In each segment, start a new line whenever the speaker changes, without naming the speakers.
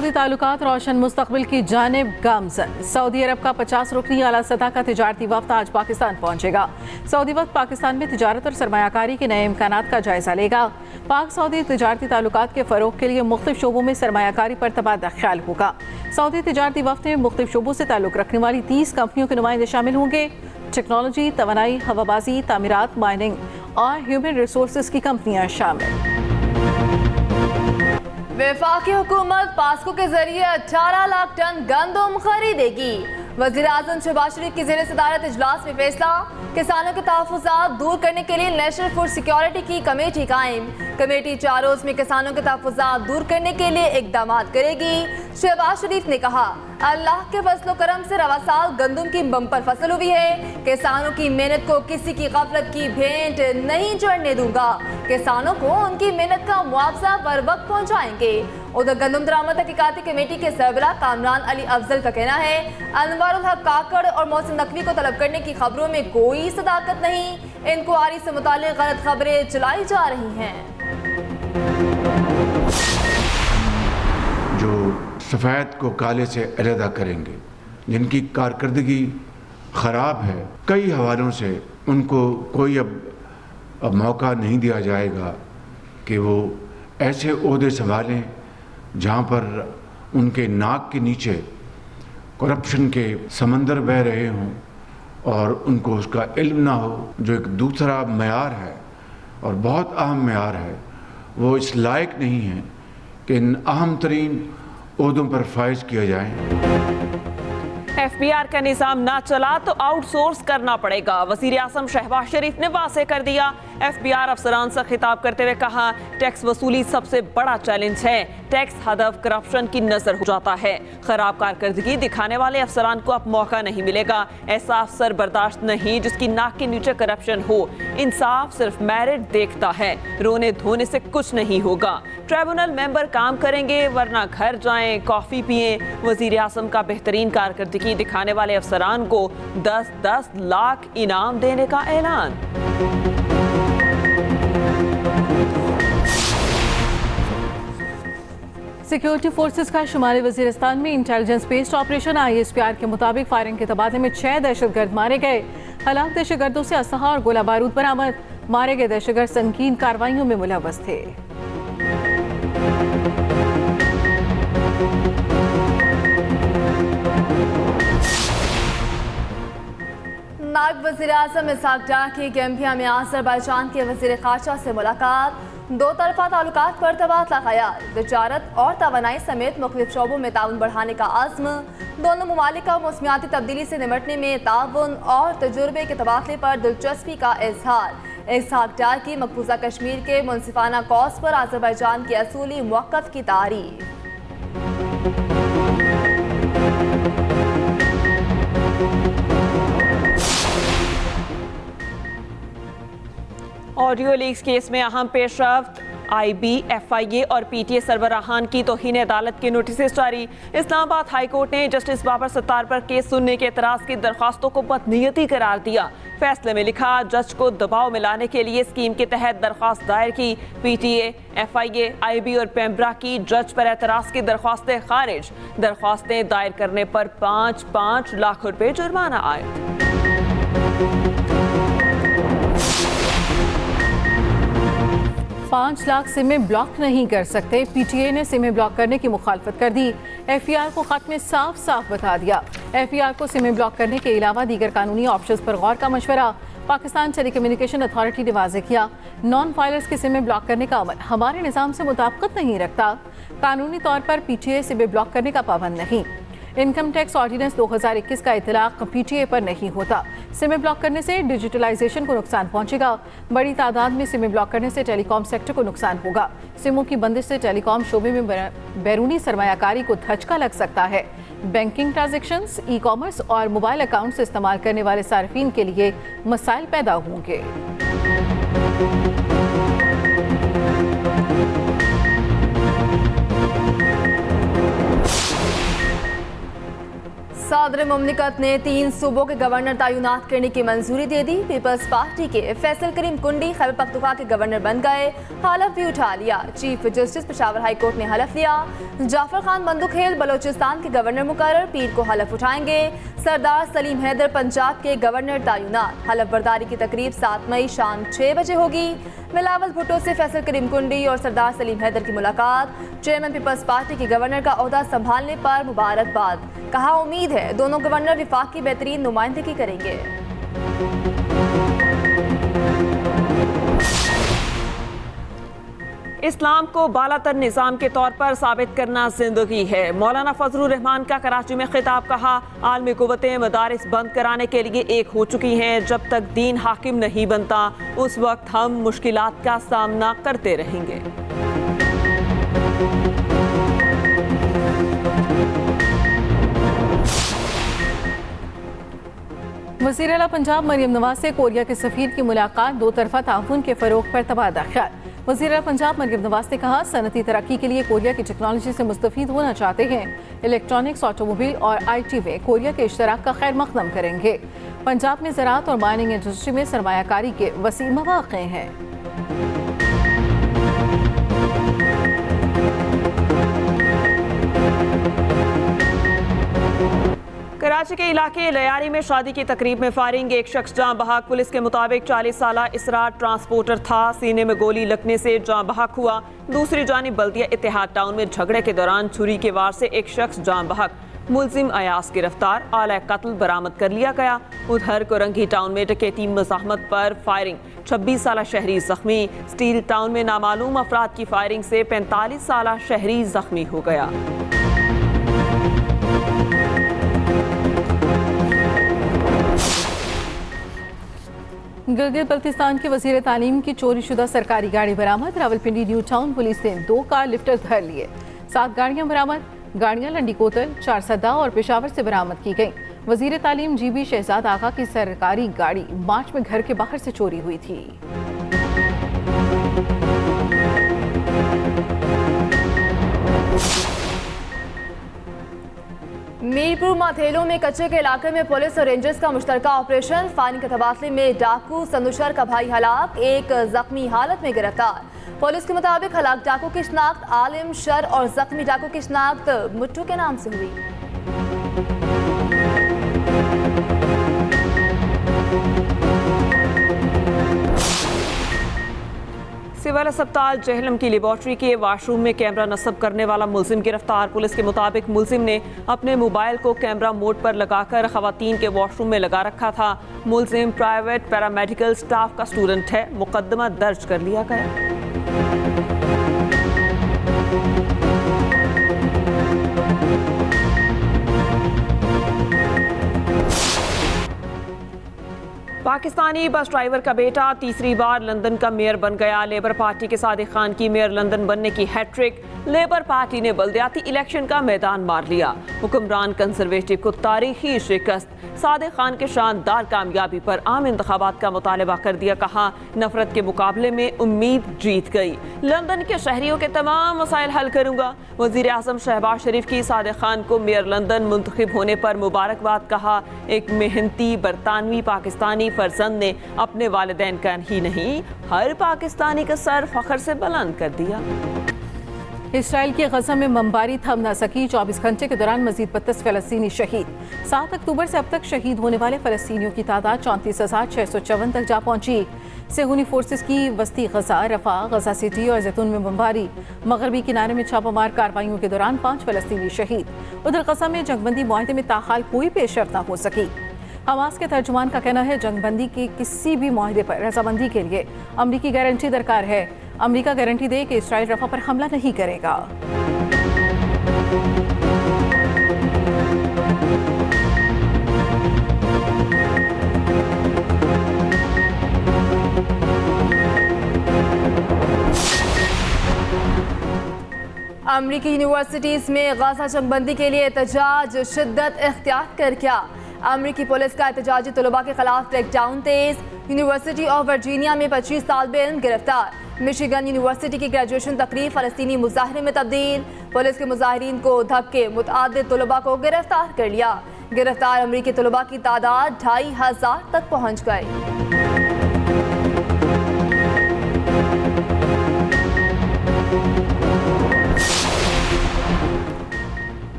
Saudi ताल्लुकात रोशन मुस्तकबिल की जानिब गामजन। सऊदी अरब का 50 रुकनी आला सतह का तिजारती वफ्द आज पाकिस्तान पहुंचेगा। सऊदी वफ्द पाकिस्तान में तिजारत और सरमायाकारी के नए इम्कानात का जायजा लेगा। पाक सऊदी तिजारती ताल्लुकात के फ़रोग के लिए मुख्तलिफ शोबों में सरमायाकारी पर तबादला ख्याल होगा। सऊदी तिजारती वफ्द में मुख्तलिफ शोबों से ताल्लुक रखने वाली 30 कंपनियों के नुमाइंदे शामिल होंगे। टेक्नोलॉजी, तवानाई, हवाबाजी, तामीरात, माइनिंग और ह्यूमन रिसोर्सेज की कंपनियां शामिल।
वफाकी हुकूमत पास्को के जरिए 18 लाख टन गंदम खरीदेगी। वज़ीर आज़म शहबाज शरीफ की ज़ेर सदारत इजलास में फैसला। किसानों के तहफ़्फ़ुज़ात दूर करने के लिए नेशनल फूड सिक्योरिटी की कमेटी कायम। कमेटी 4 रोज़ में किसानों के तहफ़्फ़ुज़ात दूर करने के लिए इक़दाम करेगी। शहबाज शरीफ ने कहा, अल्लाह के फज़ल करम से रवा साल गंदम की बम्पर फसल हुई है। किसानों की मेहनत को किसी की गफलत की भेंट नहीं चढ़ने दूंगा। किसानों को उनकी मेहनत का मुआवजा बर वक्त पहुँचाएंगे। उधर गंदम दरामद तहकीकाती कमेटी के सरबराह कामरान अली अफजल का कहना है, अनवारुल हक काकड़ और मोहसिन नकवी को तलब करने की खबरों में कोई सदाकत नहीं। इंक्वायरी से मुताल्लिक गलत खबरें चलाई जा रही हैं।
जो सफ़ेद को काले से अलहदा करेंगे, जिनकी कारकर्दगी ख़राब है, कई हवालों से उनको कोई अब मौका नहीं दिया जाएगा कि वो ऐसे ओहदे संभालें जहाँ पर उनके नाक के नीचे करप्शन के समंदर बह रहे हों और उनको उसका इल्म ना हो। जो एक दूसरा मयार है और बहुत अहम मयार है, वो इस लायक नहीं है कि इन अहम तरीन ओहदों पर फाइज किया जाए।
FBR का निज़ाम ना चला तो आउटसोर्स करना पड़ेगा। वज़ीर आज़म शहबाज शरीफ ने वाज़ेह कर दिया। FBR अफसरान से खिताब करते हुए कहा, टैक्स वसूली सबसे बड़ा चैलेंज है। टैक्स हदफ करप्शन की नज़र हो जाता है। खराब कारकर्दगी दिखाने वाले अफसरान को अब मौका नहीं मिलेगा। ऐसा अफसर बर्दाश्त नहीं जिसकी नाक के नीचे करप्शन हो। इंसाफ सिर्फ मेरिट देखता है, रोने धोने से कुछ नहीं होगा। ट्रिब्यूनल मेंबर काम करेंगे वरना घर जाएं, कॉफ़ी पिएं। वज़ीर आज़म का बेहतरीन कारकर्दगी दिखाने वाले अफसरान को 10-10 लाख इनाम देने का ऐलान।
सिक्योरिटी फोर्सेस का शुमाली वजीरिस्तान में इंटेलिजेंस बेस्ड ऑपरेशन ISPR के मुताबिक फायरिंग के तबादले में 6 दहशतगर्द मारे गए। हलाक दहशतगर्दों से असलहा और गोला बारूद बरामद। मारे गए दहशतगर्द संगीन कार्रवाइयों में मुलव्वस थे।
नायब वज़ीर आज़म इसहाक डार की गैम्बिया में अज़रबैजान के वज़ीर ख़ारजा से मुलाकात। 2 तरफ़ा ताल्लुकात पर तबादला ख़याल, तिजारत और तवानाई समेत मुख्तलिफ शोबों में ताउन बढ़ाने का आज़्म। दोनों ममालिक का मौसमियाती तब्दीली से निमटने में ताउन और तजुर्बे के तबादले पर दिलचस्पी का इजहार। इसहाक डार की मकबूजा कश्मीर के मुनसिफाना कॉज पर अज़रबैजान की असूली मौक़िफ़ की तारीफ।
ऑडियो लीक्स केस में अहम पेशरफ्त। IB, FIA और PTA सरबराहान की तौहीन अदालत के नोटिस जारी। इस्लामाबाद हाई कोर्ट ने जस्टिस बाबर सत्तार पर केस सुनने के एतराज़ की दरख्वास्तों को बदनीयती करार दिया। फैसले में लिखा, जज को दबाव में लाने के लिए स्कीम के तहत दरख्वास्त दायर की। PTA, FIA, IB और पेम्ब्रा की जज पर एतराज़ की दरख्वास्तें खारिज। दरख्वास्तें दायर करने पर 5-5 लाख रुपए जुर्माना आयद।
5 लाख सिमें ब्लॉक नहीं कर सकते। PTA ने सिमें ब्लॉक करने की मुखालफत कर दी। FER को खत में साफ साफ बता दिया। FER को सिमें ब्लॉक करने के अलावा दीगर कानूनी ऑप्शंस पर गौर का मशवरा। पाकिस्तान टेलीकम्युनिकेशन अथॉरिटी ने वाज़ेह किया, नॉन फाइलर्स की सिमें ब्लॉक करने का अमल हमारे निज़ाम से मुताबिकत नहीं रखता। कानूनी तौर पर PTA सिमें ब्लॉक करने का पाबंद नहीं। इनकम टैक्स ऑर्डिनेंस 2021 का इतलाक PTA पर नहीं होता। सिमें ब्लॉक करने से डिजिटलाइजेशन को नुकसान पहुंचेगा। बड़ी तादाद में सिमें ब्लॉक करने से टेलीकॉम सेक्टर को नुकसान होगा। सिमों की बंदिश से टेलीकॉम शोबे में बैरूनी सरमायाकारी को धचका लग सकता है। बैंकिंग ट्रांजैक्शंस, ई-कॉमर्स और मोबाइल अकाउंट्स इस्तेमाल करने वाले सार्फिन के लिए मसाइल पैदा होंगे।
सदर मुमलिकत ने 3 सूबों के गवर्नर तैनात करने की मंजूरी दे दी। पीपल्स पार्टी के फैसल करीम कुंडी खैबर पख्तूनख्वा के गवर्नर बन गए, हलफ भी उठा लिया। Chief justice Peshawar high court ने हलफ लिया। जाफर खान बंदूखेल बलोचिस्तान के गवर्नर मुकर्रर, पीर को हलफ उठाएंगे। सरदार सलीम हैदर पंजाब के गवर्नर तैनात। हलफ बर्दारी की तकरीब 7 मई शाम 6 बजे होगी। बिलावल भुट्टो से फैसल करीम कुंडी और सरदार सलीम हैदर की मुलाकात। चेयरमैन पीपल्स पार्टी के गवर्नर का ओहदा संभालने पर मुबारकबाद। कहा उम्मीद है दोनों गवर्नर विफाक की बेहतरीन नुमाइंदगी करेंगे।
इस्लाम को बालातर निज़ाम के तौर पर साबित करना जिंदगी है। मौलाना फजलुर रहमान का कराची में खिताब। कहा आलमी कुव्वतें मदारिस बंद कराने के लिए एक हो चुकी हैं। जब तक दीन हाकिम नहीं बनता उस वक्त हम मुश्किलात का सामना करते रहेंगे।
वज़ीर आला पंजाब मरियम नवाज से कोरिया के सफीर की मुलाकात। 2 तरफा ताउन के फरोग पर तबादला ख्याल। वज़ीर आला पंजाब मरियम नवाज ने कहा सनती तरक्की के लिए कोरिया की टेक्नोलॉजी से मुस्तफ़ीद होना चाहते हैं। इलेक्ट्रॉनिक्स, ऑटोमोबाइल और IT में कोरिया के इश्तराक का खैर मकदम करेंगे। पंजाब में ज़राअत और माइनिंग इंडस्ट्री में सरमायाकारी के वसीम मौक़े हैं।
कराची के इलाके लयारी में शादी की तकरीब में फायरिंग। एक शख्स जाँ बहक। पुलिस के मुताबिक 40 साला इसरार ट्रांसपोर्टर था। सीने में गोली लगने से जाँ बहक हुआ। दूसरी जानिब बल्दिया इत्तेहाद टाउन में झगड़े के दौरान छुरी के वार से एक शख्स जाँ बहक। मुलजिम अयास गिरफ्तार। आला कत्ल बरामद कर लिया गया। उधर कोरंगी टाउन में डकैती मज़ाहमत पर फायरिंग। 26 साला शहरी जख्मी। स्टील टाउन में नामालूम अफराद की फायरिंग से 45 साला शहरी जख्मी हो गया।
गिलगित बल्तिस्तान के वज़ीर तालीम की चोरीशुदा सरकारी गाड़ी बरामद। रावलपिंडी न्यू टाउन पुलिस ने 2 कार लिफ्टर धर लिए। 7 गाड़ियां बरामद। गाड़ियां लंडी कोतल, 4 सद्दा और पेशावर से बरामद की गईं। वज़ीर तालीम GB शहजाद आगा की सरकारी गाड़ी मार्च में घर के बाहर से चोरी हुई थी।
मीरपुर माथेलों में कच्चे के इलाके में पुलिस और रेंजर्स का मुश्तरका ऑपरेशन। फायरिंग के तबादले में डाकू संदुशर का भाई हलाक, एक जख्मी हालत में गिरफ्तार। पुलिस के मुताबिक हलाक डाकू की शिनाख्त आलिम शर और जख्मी डाकू की शिनाख्त मुट्ठू के नाम से हुई।
सिविल अस्पताल जहलम की लेबॉर्ट्री के वाशरूम में कैमरा नस्ब करने वाला मुलजिम गिरफ्तार। पुलिस के मुताबिक मुलजिम ने अपने मोबाइल को कैमरा मोड पर लगाकर खवातीन के वॉशरूम में लगा रखा था। मुलजिम प्राइवेट पैरामेडिकल स्टाफ का स्टूडेंट है। मुकदमा दर्ज कर लिया गया। पाकिस्तानी बस ड्राइवर का बेटा तीसरी बार लंदन का मेयर बन गया। लेबर पार्टी के सादिक खान की मेयर लंदन बनने की हैट्रिक। लेबर पार्टी ने बल्दियाती इलेक्शन का मैदान मार लिया। हुक्मरान कंजर्वेटिव को तारीखी शिकस्त। सादिक खान के शानदार कामयाबी पर आम इंतखाबात का मुतालबा कर दिया। कहा नफरत के मुकाबले में उम्मीद जीत गई। लंदन के शहरियों के तमाम मसाइल हल करूंगा। वजीर आजम शहबाज शरीफ की सादिक खान को मेयर लंदन मुंतखब होने पर मुबारकबाद। कहा एक मेहनती बरतानवी पाकिस्तानी फर्जंद ने अपने वालिदैन का ही नहीं हर पाकिस्तानी का सर फख्र से बुलंद कर दिया।
इसराइल की गजा में बमबारी थम न सकी। 24 घंटे के दौरान मजीद 32 फलस्तीनी शहीद। 7 अक्टूबर से अब तक शहीद होने वाले फलस्तीनियों की तादाद 34,654 तक जा पहुंची। सेहूनी फोर्सेस की वस्ती गजा, रफा, गजा सिटी और जैतून में बमबारी। मगरबी किनारे में छापामार कार्रवाइयों के दौरान 5 फलस्तीनी शहीद। उधर गजा में जंगबंदी मुआहदे में ताहाल कोई पेशरफ न हो सकी। हमास के तर्जुमान का कहना है जंगबंदी के किसी भी मुआहदे पर रजामंदी के लिए अमरीकी गारंटी दरकार है। अमरीका गारंटी दे कि इसराइल रफा पर हमला नहीं करेगा।
अमरीकी यूनिवर्सिटीज में गाजा जंगबंदी के लिए एहतजाज शिद्दत इख्तियार कर किया। अमरीकी पुलिस का एहतजाजी तलबा के खिलाफ crackdown Tej. University of Virginia में 25 तालिबे इल्म गिरफ्तार। मिशिगन यूनिवर्सिटी की ग्रेजुएशन तकरीब फलस्तीनी मुजाहरे में तब्दील। पुलिस के मुजाहिरीन को धक्के, मुतअद्दिद तलबा को गिरफ्तार कर लिया। गिरफ्तार अमरीकी तलबा की तादाद 2500 तक पहुंच गई।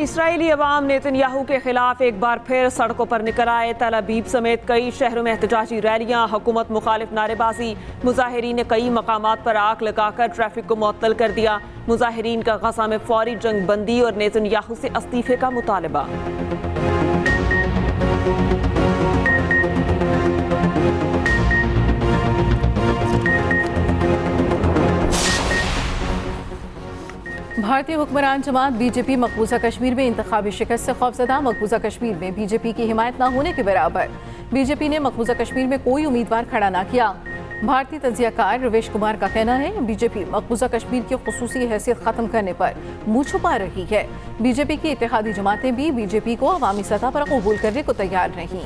इसराइली अवाम नेतन्याहू के खिलाफ एक बार फिर सड़कों पर निकल आए। तल अबीब समेत कई शहरों में एहतजाजी रैलियां, हुकूमत मुखालिफ नारेबाजी। मुजाहिरीन ने कई मकामात पर आग लगाकर ट्रैफिक को मुअत्तल कर दिया। मुजाहिरीन का गजा में फौरी जंग बंदी और नेतन्याहू से इस्तीफे का मुतालबा।
भारतीय हुक्मरान जमात बीजेपी मकबूजा कश्मीर में इंतखाबी शिकस्त से खौफजदा। मकबूजा कश्मीर में बीजेपी की हिमायत न होने के बराबर। बीजेपी ने मकबूजा कश्मीर में कोई उम्मीदवार खड़ा न किया। भारतीय तजियाकार रवेश कुमार का कहना है बीजेपी मकबूजा कश्मीर की खुसूसी हैसियत खत्म करने पर मुंह छुपा रही है। बीजेपी की इत्तेहादी जमातें भी बीजेपी को अवामी सतह पर कबूल करने को तैयार नहीं।